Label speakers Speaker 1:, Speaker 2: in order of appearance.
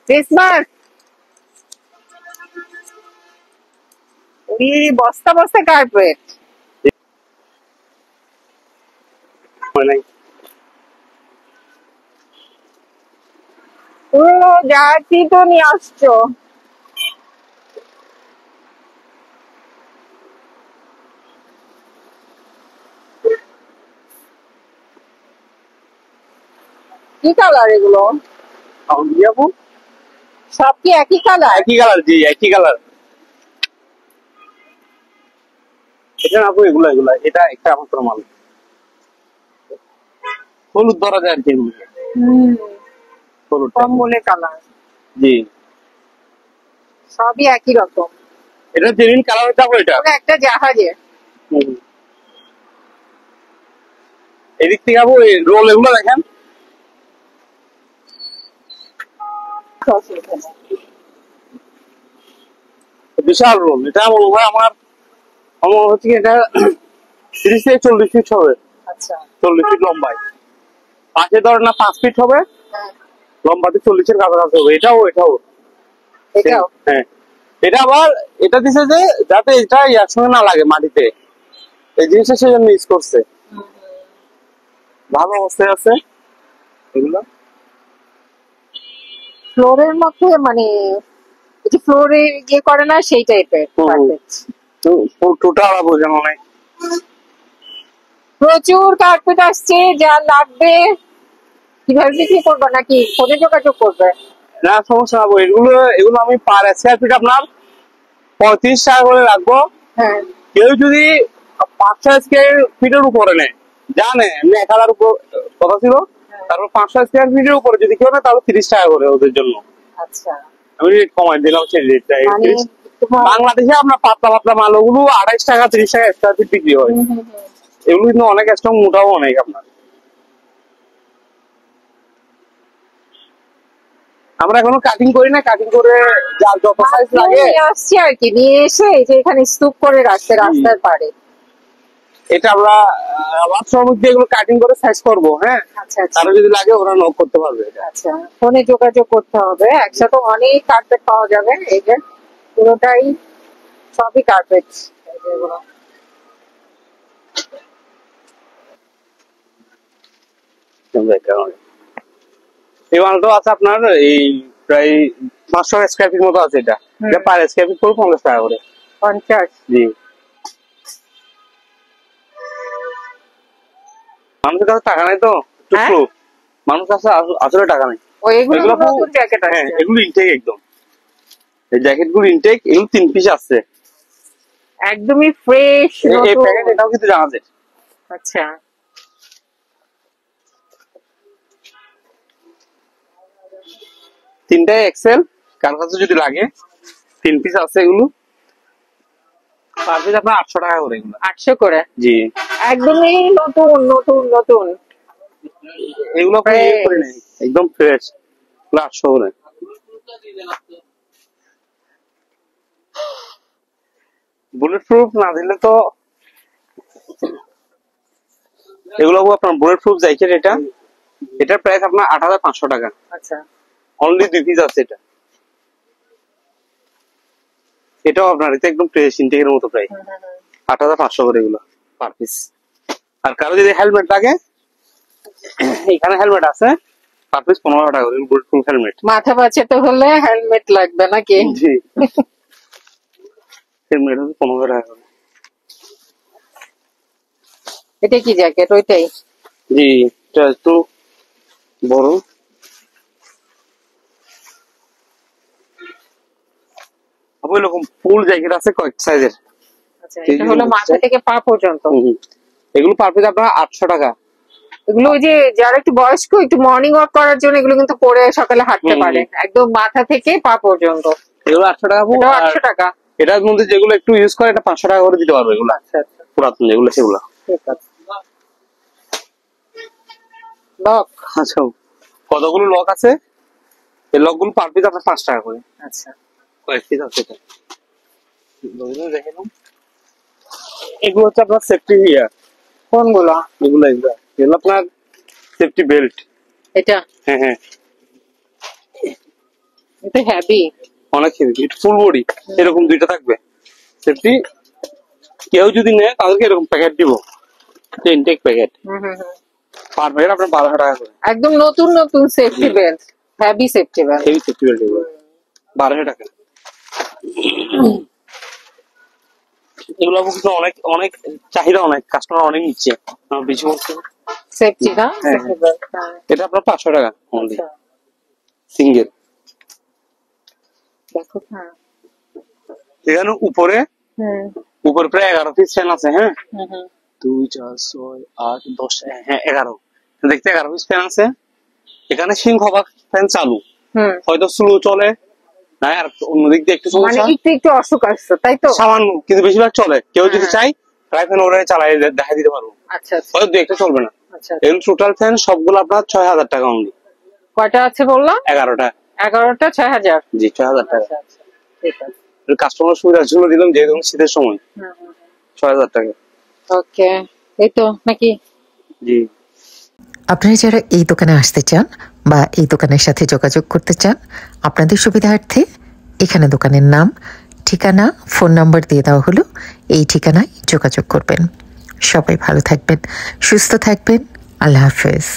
Speaker 1: Christmas বস্তা বস্তা carpet পুরো যাচ্ছি তো নিয়ে আসছো। কি কালার এগুলো? সব কি একই কালার?
Speaker 2: একই কালার, জি একই কালার। এটা আপু এগুলা এগুলা এটা একটা মাত্র মাল, হলুদ ধরা যায় আর কি। হলুদ
Speaker 1: কম বলে কালার,
Speaker 2: জি
Speaker 1: সবই একই রকম।
Speaker 2: এটা জেনুইন কালার যাবো এটা
Speaker 1: একটা জাহাজে।
Speaker 2: এদিক থেকে আপু রোল এগুলো দেখেন, বিশাল রোল। এটা মনে হয় আমার হচ্ছে এটা 30 থেকে 40 ফিট হবে।
Speaker 1: আচ্ছা
Speaker 2: 40 ফিট লম্বায়, পাশে ধর না 5 ফিট হবে, লম্বাতে 40-এর কাছাকাছি হবে। এটাও
Speaker 1: এটাও
Speaker 2: হ্যাঁ, এটা আবার এটা দিছে যে যাতে এটা ইয়ার সঙ্গে না লাগে মাটিতে, এই জিনিসটা সেজন্য ইউজ করছে। ভালো অবস্থায় আছে এগুলো।
Speaker 1: ফ্লোরের মধ্যে মানে ফ্লোরে ইয়ে করে না সেই টাইপের
Speaker 2: টোটাল বোঝানো নাই।
Speaker 1: প্রচুর কার্পেট আসছে, যা লাগবে কিভাবে বিক্রি করবে নাকি ফোনে যোগাযোগ করবে?
Speaker 2: না সমস্যা না, এগুলো এগুলো আমি পার স্কয়ার ফিট আপনার 35 টাকা করে রাখবো।
Speaker 1: হ্যাঁ
Speaker 2: কেউ যদি 500 স্কয়ার ফিটের উপরে নেয়, জানে এমনি 1000 উপর কথা ছিল, তারপর 500 স্কয়ার ফিটের উপরে যদি কেউ নেয় তাহলে 30 টাকা করে ওদের জন্য।
Speaker 1: আচ্ছা
Speaker 2: আমি রেট কমাই দিলাম, সেই রেটটা। বাংলাদেশে আপনার পাতলা পাতলা মাল ওগুলো 28 টাকা 30 টাকা স্কয়ার ফিট বিক্রি হয়। এগুলো কিন্তু অনেক স্ট্রং, মোটাও অনেক। আপনার আমরা এখনো কাটিং করি না, কাটিং করে যার যত সাইজ লাগে
Speaker 1: আসছি আর কি, নিয়ে এসে যে এখানে স্তূপ করে রাখতে রাস্তার পাড়ে।
Speaker 2: এটা আমরা শ্রমিক দিয়ে এগুলো কাটিং করে সাইজ করবো। হ্যাঁ
Speaker 1: আচ্ছা আচ্ছা,
Speaker 2: কারো যদি লাগে ওরা নক করতে পারবে।
Speaker 1: আচ্ছা ফোনে যোগাযোগ করতে হবে, একসাথে অনেক কার্পেট পাওয়া যাবে। এই যে পুরোটাই সবই কার্পেট এগুলো।
Speaker 2: এই মালটা আছে আপনার এই প্রায় 500 স্কয়ার ফিট মতো আছে। এটা পার স্কয়ার ফিট পড়বে 50 টাকা করে।
Speaker 1: 50?
Speaker 2: জি, মানুষের কাছে টাকা নাই তো, মানুষ কাছে আসলে টাকা নাই।
Speaker 1: এগুলো নতুন জ্যাকেট আছে,
Speaker 2: এগুলো ইনটেক একদম। এই জ্যাকেট গুলো ইনটেক, এগুলো 3 পিস আছে,
Speaker 1: একদমই ফ্রেশ
Speaker 2: এই প্যাকেট। এটাও কিন্তু জানা যায়।
Speaker 1: আচ্ছা
Speaker 2: তিনটাই এক্সেল, কার কাছে যদি লাগে 3 পিস আছে। এগুলো পার পিস আপনার 800 টাকা করে। এগুলো
Speaker 1: 800 করে?
Speaker 2: জি
Speaker 1: একদমই নতুন নতুন নতুন,
Speaker 2: এগুলো একদম ফ্রেশ, 800 করে। বুলেট প্রুফ না দিলে তো এগুলো আপনার বুলেট প্রুফ জ্যাকেট। এটার প্রাইস আপনার 8500 টাকা।
Speaker 1: আচ্ছা
Speaker 2: অনলি 2 পিস আছে এটা। এটাও আপনার এটা একদম ফ্রেশ ইনটেকের মতো প্রায় 8500 করে এগুলো পার পিস। আর কারো যদি হেলমেট লাগে, এখানে হেলমেট আছে, পার পিস 15 টাকা করে বুলেট প্রুফ হেলমেট।
Speaker 1: মাথা বাঁচাতে হলে হেলমেট লাগবে নাকি?
Speaker 2: জি হেলমেট 15 টাকা করে।
Speaker 1: এটা কি জ্যাকেট? ওইটাই?
Speaker 2: জি এটা একটু বড়। এরকম ফুল জ্যাকেট আছে কয়েক সাইজের।
Speaker 1: আচ্ছা এটা হলো মাথা থেকে পা পর্যন্ত।
Speaker 2: এগুলো পার পিস আপনার 800 টাকা।
Speaker 1: এগুলো ওই যে যারা একটু বয়স্ক, একটু মর্নিং ওয়াক করার জন্য এগুলো কিন্তু পরে সকালে হাঁটতে পারে, একদম মাথা থেকে পা পর্যন্ত।
Speaker 2: এগুলো 800 টাকা।
Speaker 1: 800 টাকা।
Speaker 2: এটার মধ্যে যেগুলো একটু ইউজ করে এটা 500 টাকা করে দিতে পারবে। এগুলো
Speaker 1: আচ্ছা আচ্ছা
Speaker 2: পুরাতন যেগুলো সেগুলো।
Speaker 1: ঠিক আছে। লক?
Speaker 2: আচ্ছা কতগুলো লক আছে? এই লক গুলো পার পিস আপনার 5 টাকা করে।
Speaker 1: আচ্ছা
Speaker 2: কয়েক পিস আছে এটা। এগুলো হচ্ছে আপনার সেফটি ইয়ার।
Speaker 1: কোনগুলো?
Speaker 2: এগুলো আপনার সেফটি বেল্ট।
Speaker 1: এটা
Speaker 2: হ্যাঁ হ্যাঁ,
Speaker 1: এটা হেভি।
Speaker 2: অনেক হেভি, ফুল বডি, এরকম দুইটা থাকবে সেফটি। কেউ যদি নেয় তাদেরকে এরকম প্যাকেট দিব, ইনটেক প্যাকেট, পার প্যাকেট আপনার 1200 টাকা করে।
Speaker 1: একদম নতুন নতুন safety belt, heavy safety belt,
Speaker 2: heavy safety belt এগুলো 1200 টাকা। এগুলো কিন্তু অনেক অনেক চাহিদা, অনেক কাস্টমার অনেক নিচ্ছে, বেশি বলছে
Speaker 1: সেফটি না
Speaker 2: হ্যাঁ,
Speaker 1: সেফটি বেল্ট।
Speaker 2: এটা আপনার 500 টাকা অনলি
Speaker 1: আচ্ছা
Speaker 2: সিঙ্গেল।
Speaker 1: দেখো। হ্যাঁ
Speaker 2: এখানে উপরে উপরে প্রায় 11 পিস ফ্যান আছে। হ্যাঁ, 2 4 6 8 10, হ্যাঁ 11, দেখতে 11 পিস ফ্যান আছে। এখানে সিংহভাগ ফ্যান চালু, হয়তো স্লো চলে না, আর অন্যদিক দিয়ে একটু
Speaker 1: মানে
Speaker 2: সমস্যা,
Speaker 1: একটু একটু অসুখ আসছে তাই তো,
Speaker 2: সামান্য, কিন্তু বেশিরভাগ চলে। কেউ যদি চাই প্রায় ফ্যান ওরা চালাই দেখা দিতে পারবো।
Speaker 1: আচ্ছা
Speaker 2: হয়তো দু একটা চলবে না।
Speaker 1: আচ্ছা,
Speaker 2: এরকম টোটাল ফ্যান সবগুলো আপনার 6000 টাকা অনলি।
Speaker 1: কয়টা আছে বললাম?
Speaker 2: 11টা।
Speaker 1: 11টা 6000।
Speaker 2: জি 6000 টাকা।
Speaker 1: আচ্ছা আচ্ছা ঠিক আছে,
Speaker 2: কাস্টমার সুবিধার জন্য দিলাম, যেহেতু শীতের সময় 6000 টাকা।
Speaker 1: ওকে, এই তো নাকি?
Speaker 2: জি।
Speaker 3: আপনারা যারা এই দোকানে আসতে চান বা এই দোকানের সাথে যোগাযোগ করতে চান, আপনাদের সুবিধার্থে এখানে দোকানের নাম, ঠিকানা, ফোন নাম্বার দিয়ে দেওয়া হলো। এই ঠিকানায় যোগাযোগ করবেন। সবাই ভালো থাকবেন, সুস্থ থাকবেন। আল্লাহ হাফেজ।